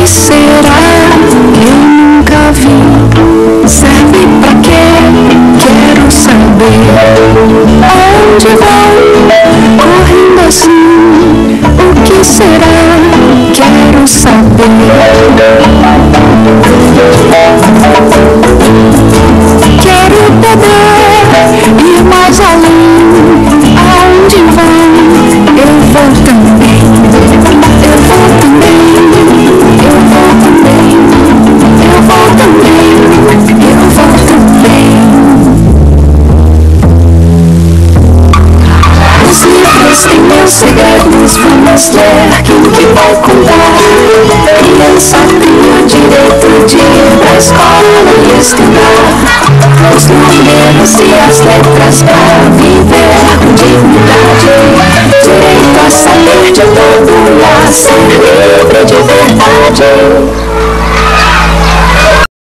que será? Eu nunca vi. Serve pra quê? Quero saber. Onde vão? Correndo assim. O que será? Quero saber. Quero poder ir mais além. Aonde vão? Eu vou também. Eu vou também. Eu vou também. Eu vou também. Eu vou também. Os livros têm meus segredos. Vamos ler. Quem que vai contar? Criança tem o direito de ir pra escola e estudar os números e as letras pra viver com dignidade. Direito a saber de todo e a ser livre de verdade.